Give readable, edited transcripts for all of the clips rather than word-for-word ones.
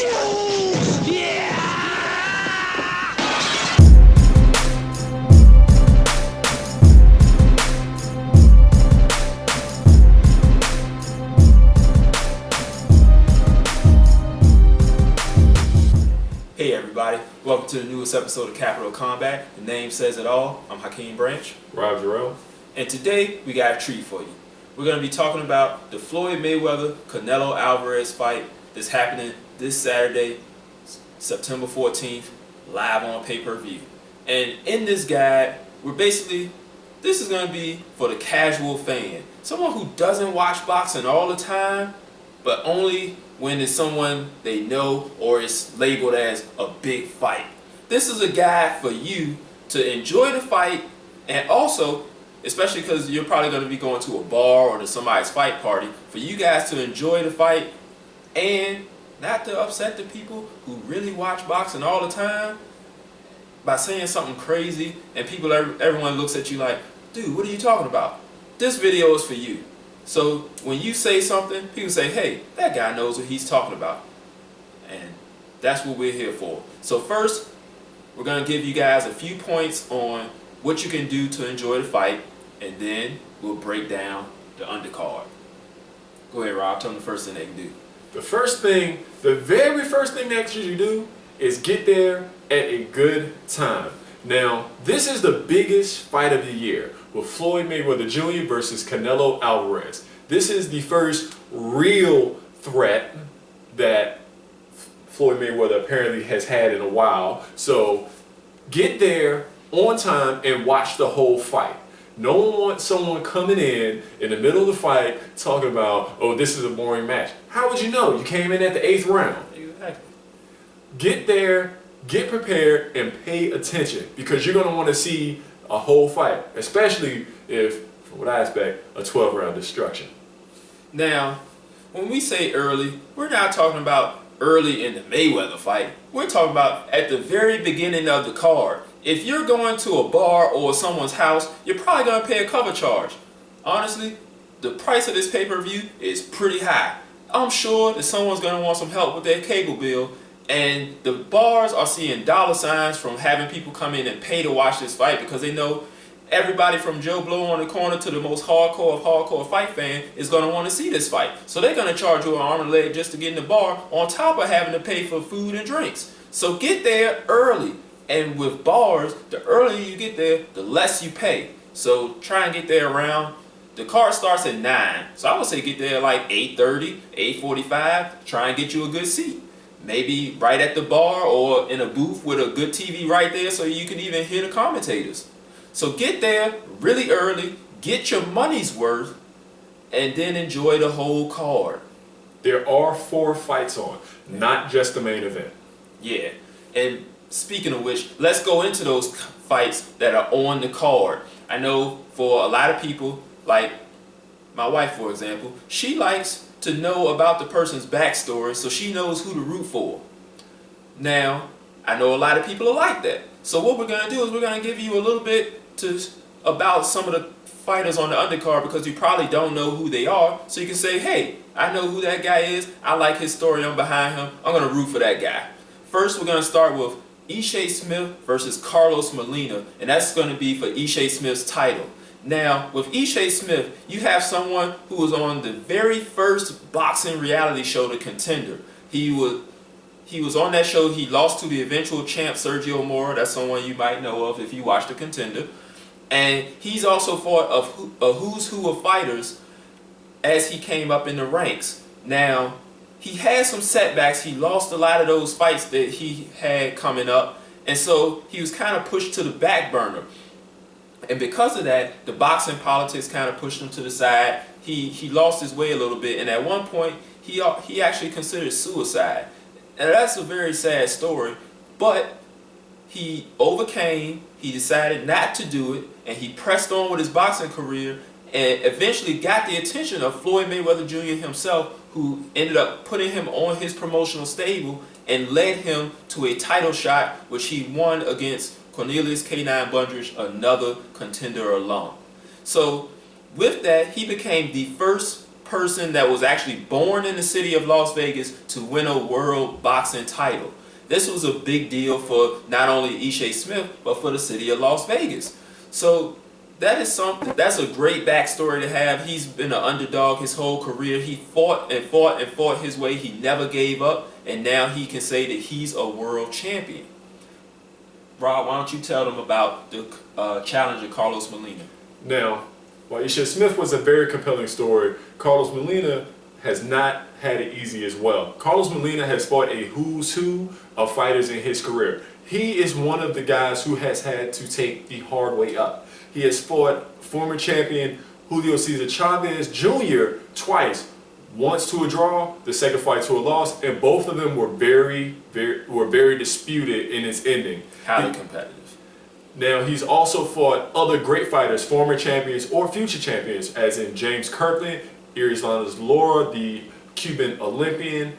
Hey everybody, welcome to the newest episode of Capital Combat. The name says it all. I'm Hakeem Branch. Rob Jarrell. And today we got a treat for you. We're going to be talking about the Floyd Mayweather-Canelo-Alvarez fight that's happening this Saturday, September 14th, live on pay-per-view. And in this guide, this is going to be for the casual fan. Someone who doesn't watch boxing all the time, but only when it's someone they know or it's labeled as a big fight. This is a guide for you to enjoy the fight, and also, especially because you're probably going to be going to a bar or to somebody's fight party, for you guys to enjoy the fight and not to upset the people who really watch boxing all the time by saying something crazy and everyone looks at you like, dude, what are you talking about? This video is for you. So when you say something, people say, hey, that guy knows what he's talking about. And that's what we're here for. So first, we're going to give you guys a few points on what you can do to enjoy the fight, and then we'll break down the undercard. Go ahead, Rob. Tell them the first thing they can do. The very first thing that you do is get there at a good time. Now, this is the biggest fight of the year with Floyd Mayweather Jr. versus Canelo Alvarez. This is the first real threat that Floyd Mayweather apparently has had in a while. So get there on time and watch the whole fight. No one wants someone coming in the middle of the fight talking about, oh, this is a boring match. How would you know? You came in at the 8th round. Exactly. Get there, get prepared, and pay attention, because you're going to want to see a whole fight, especially if, from what I expect, a 12-round destruction. Now, when we say early, we're not talking about early in the Mayweather fight. We're talking about at the very beginning of the card. If you're going to a bar or someone's house, you're probably going to pay a cover charge. Honestly, the price of this pay-per-view is pretty high. I'm sure that someone's going to want some help with their cable bill, and the bars are seeing dollar signs from having people come in and pay to watch this fight, because they know everybody from Joe Blow on the corner to the most hardcore of hardcore fight fan is going to want to see this fight. So they're going to charge you an arm and a leg just to get in the bar, on top of having to pay for food and drinks. So get there early. And with bars, the earlier you get there, the less you pay. So try and get there around, the card starts at 9. So I would say get there like 8:30, 8:45, try and get you a good seat. Maybe right at the bar or in a booth with a good TV right there so you can even hear the commentators. So get there really early, get your money's worth, and then enjoy the whole card. There are 4 fights on, not just the main event. Yeah, and speaking of which, let's go into those fights that are on the card. I know for a lot of people, like my wife for example, she likes to know about the person's backstory so she knows who to root for. Now, I know a lot of people are like that. So what we're going to do is we're going to give you a little bit about some of the fighters on the undercard, because you probably don't know who they are. So you can say, hey, I know who that guy is. I like his story. I'm behind him. I'm going to root for that guy. First, we're going to start with Ishe Smith versus Carlos Molina, and that's going to be for Ishe Smith's title. Now, with Ishe Smith, you have someone who was on the very first boxing reality show, The Contender. He was on that show. He lost to the eventual champ Sergio Mora. That's someone you might know of if you watch The Contender. And he's also fought a who's who of fighters as he came up in the ranks. Now, he had some setbacks. He lost a lot of those fights that he had coming up, and so he was kind of pushed to the back burner. And because of that, the boxing politics kind of pushed him to the side. He lost his way a little bit, and at one point, he actually considered suicide. And that's a very sad story, but he overcame, he decided not to do it, and he pressed on with his boxing career, and eventually got the attention of Floyd Mayweather Jr. himself, who ended up putting him on his promotional stable and led him to a title shot, which he won against Cornelius K9 Bundridge, another Contender alum. So with that, he became the first person that was actually born in the city of Las Vegas to win a world boxing title. This was a big deal for not only Ishe Smith, but for the city of Las Vegas. So that is something. That's a great backstory to have. He's been an underdog his whole career. He fought and fought and fought his way. He never gave up, and now he can say that he's a world champion. Rob, why don't you tell them about the challenger Carlos Molina? Now, while Ishe Smith was a very compelling story, Carlos Molina has not had it easy as well. Carlos Molina has fought a who's who of fighters in his career. He is one of the guys who has had to take the hard way up. He has fought former champion Julio Cesar Chavez Jr. twice. Once to a draw, the second fight to a loss, and both of them were very disputed in its ending. Highly competitive. Now, he's also fought other great fighters, former champions or future champions, as in James Kirkland, Iris Laura, the Cuban Olympian.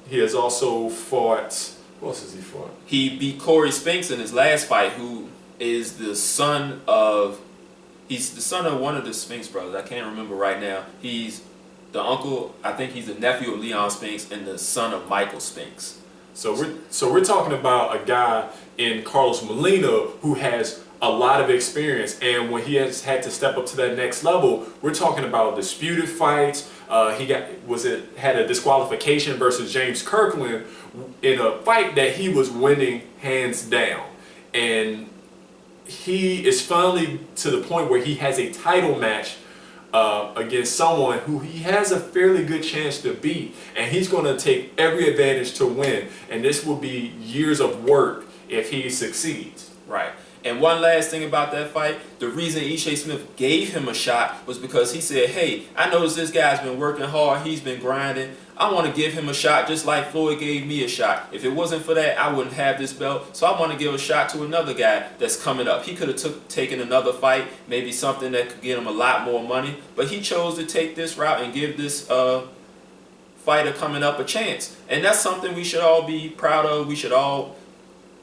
He has also fought, who else has he fought? He beat Corey Spinks in his last fight, who is the son of, he's the son of one of the Spinks brothers. I can't remember right now. He's the uncle, I think he's the nephew of Leon Spinks and the son of Michael Spinks. So we're talking about a guy in Carlos Molina who has a lot of experience, and when he has had to step up to that next level, we're talking about disputed fights. He had a disqualification versus James Kirkland in a fight that he was winning hands down, and he is finally to the point where he has a title match against someone who he has a fairly good chance to beat, and he's going to take every advantage to win, and this will be years of work if he succeeds. Right. And one last thing about that fight, the reason Ishe Smith gave him a shot was because he said, hey, I noticed this guy's been working hard, he's been grinding, I want to give him a shot just like Floyd gave me a shot. If it wasn't for that, I wouldn't have this belt, so I want to give a shot to another guy that's coming up. He could have taken another fight, maybe something that could get him a lot more money, but he chose to take this route and give this fighter coming up a chance. And that's something we should all be proud of. We should all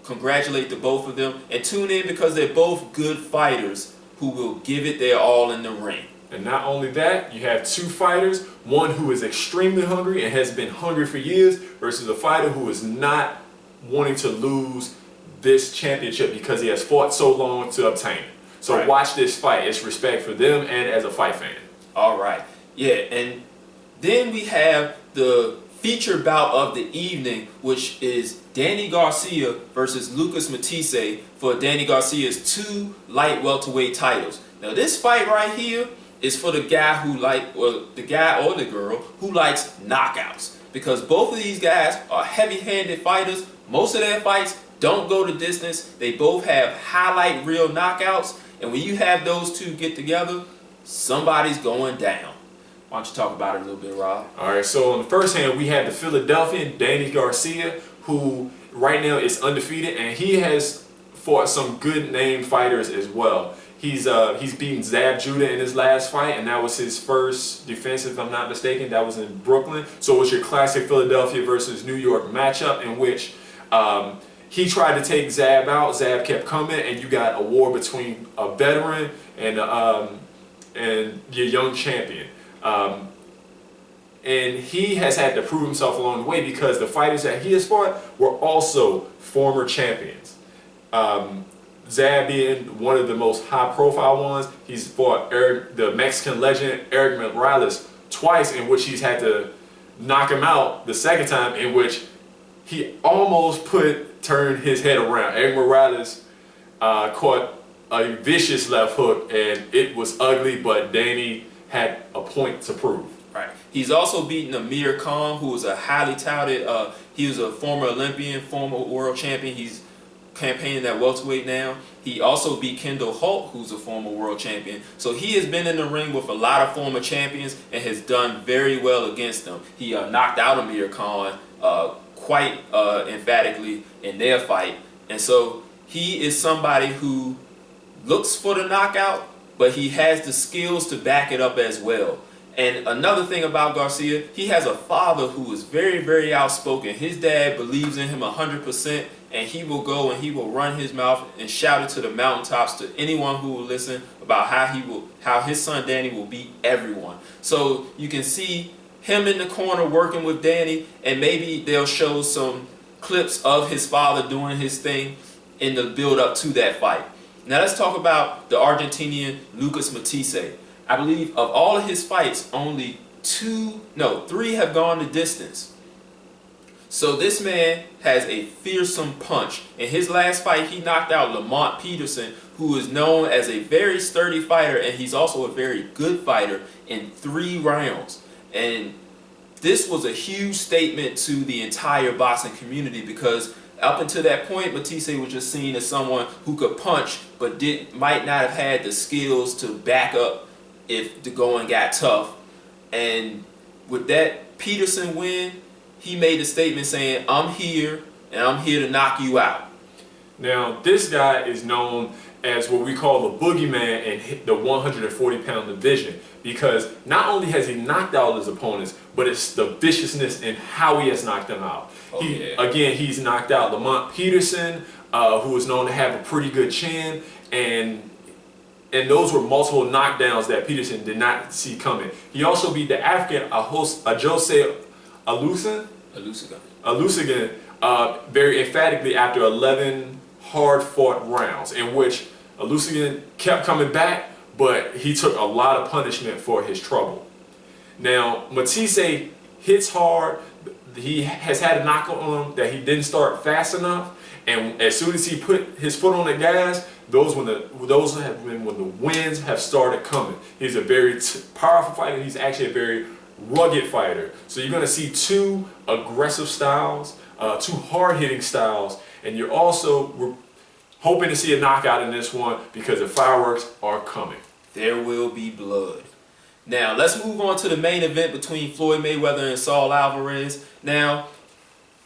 congratulate the both of them and tune in because they're both good fighters who will give it their all in the ring. And not only that, you have two fighters, one who is extremely hungry and has been hungry for years versus a fighter who is not wanting to lose this championship because he has fought so long to obtain it. So right. Watch this fight. It's respect for them and as a fight fan. All right. Yeah, and then we have the feature bout of the evening, which is Danny Garcia versus Lucas Matisse for Danny Garcia's 2 light welterweight titles. Now this fight right here is for the guy the guy or the girl who likes knockouts, because both of these guys are heavy-handed fighters. Most of their fights don't go the distance. They both have highlight reel knockouts, and when you have those two get together, somebody's going down. Why don't you talk about it a little bit, Rob? All right, so on the first hand, we have the Philadelphian, Danny Garcia, who right now is undefeated, and he has fought some good name fighters as well. He's beaten Zab Judah in his last fight, and that was his first defense, if I'm not mistaken. That was in Brooklyn. So it was your classic Philadelphia versus New York matchup in which he tried to take Zab out. Zab kept coming, and you got a war between a veteran and your young champion. And he has had to prove himself along the way because the fighters that he has fought were also former champions. Zab being one of the most high-profile ones, he's fought the Mexican legend Eric Morales twice, in which he's had to knock him out the second time, in which he almost turned his head around. Eric Morales caught a vicious left hook, and it was ugly, but Danny had a point to prove. Right. He's also beaten Amir Khan, who was a highly touted, he was a former Olympian, former world champion. He's campaigning at welterweight now. He also beat Kendall Holt, who's a former world champion. So he has been in the ring with a lot of former champions and has done very well against them. He knocked out Amir Khan quite emphatically in their fight. And so he is somebody who looks for the knockout, but he has the skills to back it up as well. And another thing about Garcia, he has a father who is very, very outspoken. His dad believes in him 100%, and he will go and he will run his mouth and shout it to the mountaintops to anyone who will listen about how his son Danny will beat everyone. So you can see him in the corner working with Danny, and maybe they'll show some clips of his father doing his thing in the build up to that fight. Now let's talk about the Argentinian Lucas Matisse. I believe of all of his fights, only three have gone the distance. So this man has a fearsome punch. In his last fight, he knocked out Lamont Peterson, who is known as a very sturdy fighter, and he's also a very good fighter, in 3 rounds. And this was a huge statement to the entire boxing community, because up until that point, Matisse was just seen as someone who could punch, but might not have had the skills to back up if the going got tough. And with that Peterson win, he made a statement saying, "I'm here, and I'm here to knock you out." Now, this guy is known as what we call the boogeyman in the 140-pound division, because not only has he knocked out his opponents, but it's the viciousness in how he has knocked them out. Again, he's knocked out Lamont Peterson, who is known to have a pretty good chin, and those were multiple knockdowns that Peterson did not see coming. He also beat the African Jose Alusigan very emphatically after 11 hard-fought rounds, in which Alusigan kept coming back, but he took a lot of punishment for his trouble. Now, Matisse hits hard. He has had a knock on him that he didn't start fast enough, and as soon as he put his foot on the gas, those have been when the winds have started coming. He's a very powerful fighter. He's actually a very rugged fighter. So you're going to see 2 aggressive styles, 2 hard-hitting styles, and you're also hoping to see a knockout in this one, because the fireworks are coming. There will be blood. Now let's move on to the main event between Floyd Mayweather and Saul Alvarez. Now,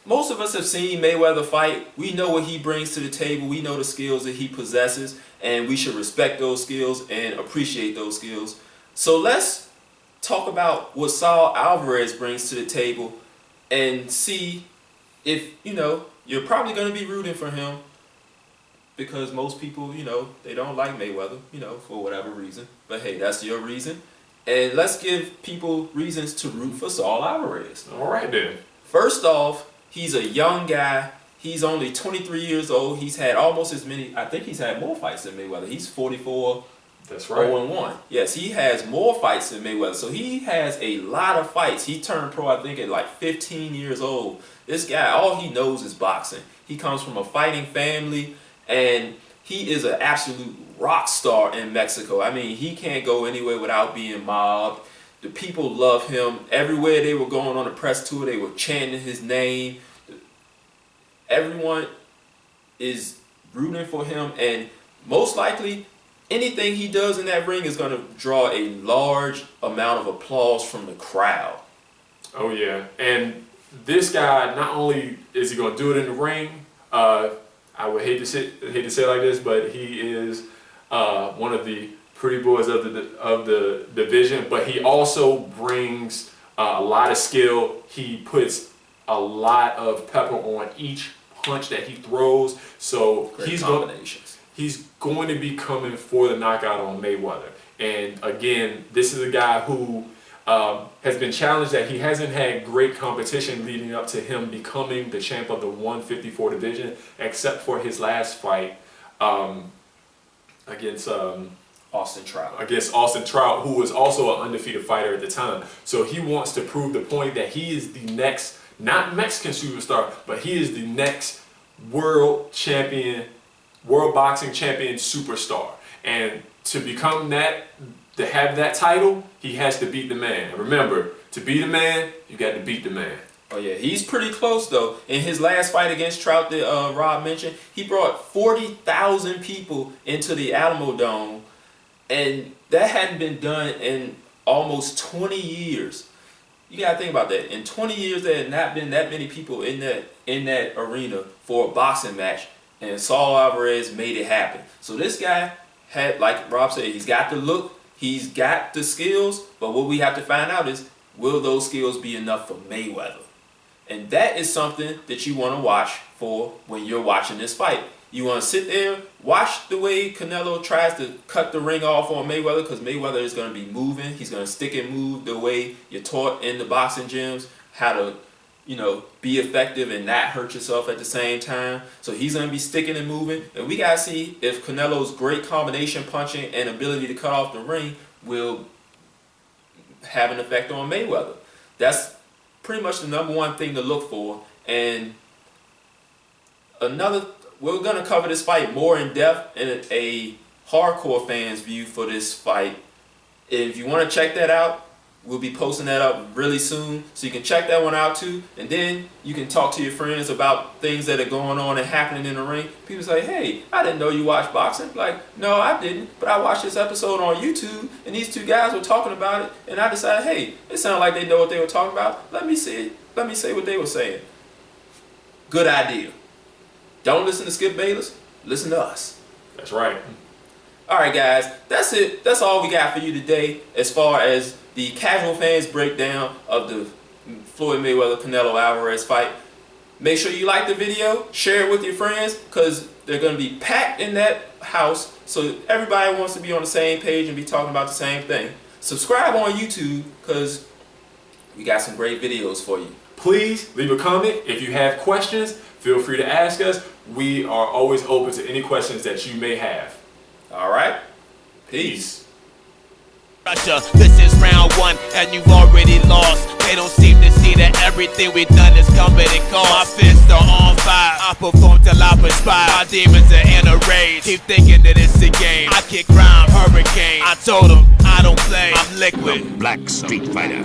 most of us have seen Mayweather fight. We know what he brings to the table. We know the skills that he possesses, and we should respect those skills and appreciate those skills. So let's talk about what Saul Alvarez brings to the table and see if, you're probably going to be rooting for him, because most people, they don't like Mayweather, for whatever reason. But hey, that's your reason. And let's give people reasons to root for Saul Alvarez. All right then. First off, he's a young guy. He's only 23 years old. He's had almost as many, I think he's had more fights than Mayweather. He's 44. That's right. 0-1. Yes, he has more fights than Mayweather. So he has a lot of fights. He turned pro, I think, at like 15 years old. This guy, all he knows is boxing. He comes from a fighting family, and he is an absolute rock star in Mexico. I mean, he can't go anywhere without being mobbed. The people love him. Everywhere they were going on a press tour, they were chanting his name. Everyone is rooting for him, and most likely, anything he does in that ring is going to draw a large amount of applause from the crowd. Oh yeah, and this guy, not only is he going to do it in the ring, I would hate to say it like this, but he is one of the pretty boys of the division. But he also brings a lot of skill. He puts a lot of pepper on each punch that he throws. So he's going to be coming for the knockout on Mayweather. And again, this is a guy who has been challenged, that he hasn't had great competition leading up to him becoming the champ of the 154 division, except for his last fight against Austin Trout. Who was also an undefeated fighter at the time. So he wants to prove the point that he is the next, not Mexican superstar, but he is the next world boxing champion superstar. And to become that, to have that title, he has to beat the man. And remember, to beat a man, you got to beat the man. Oh yeah, he's pretty close though. In his last fight against Trout that Rob mentioned, he brought 40,000 people into the Alamo Dome, and that hadn't been done in almost 20 years. You gotta think about that. In 20 years, there had not been that many people in that arena for a boxing match, and Saul Alvarez made it happen. So this guy had, like Rob said, he's got the look, he's got the skills, but what we have to find out is, will those skills be enough for Mayweather? And that is something that you want to watch for when you're watching this fight. You want to sit there, watch the way Canelo tries to cut the ring off on Mayweather, because Mayweather is going to be moving. He's going to stick and move the way you're taught in the boxing gyms, how to, be effective and not hurt yourself at the same time. So he's going to be sticking and moving. And we got to see if Canelo's great combination punching and ability to cut off the ring will have an effect on Mayweather. That's pretty much the number one thing to look for. And we're going to cover this fight more in depth in a hardcore fan's view for this fight. If you want to check that out, we'll be posting that up really soon, so you can check that one out too. And then you can talk to your friends about things that are going on and happening in the ring. People say, hey, I didn't know you watched boxing. Like, no, I didn't, but I watched this episode on YouTube, and these two guys were talking about it, and I decided, hey, it sounded like they know what they were talking about. Let me say what they were saying. Good idea. Don't listen to Skip Bayless, listen to us. That's right. Alright guys, that's it. That's all we got for you today as far as the casual fans breakdown of the Floyd Mayweather-Canelo-Alvarez fight. Make sure you like the video, share it with your friends, because they're going to be packed in that house, so everybody wants to be on the same page and be talking about the same thing. Subscribe on YouTube, because we got some great videos for you. Please leave a comment. If you have questions, feel free to ask us. We are always open to any questions that you may have. Alright, peace. Russia, this is round one, and you've already lost. They don't seem to see that everything we've done is coming and cost. My fists are on fire, I perform till I perspire. My demons are in a rage, keep thinking that it's a game. I kick round hurricane, I told them I don't play, I'm liquid. Black Street Fighter.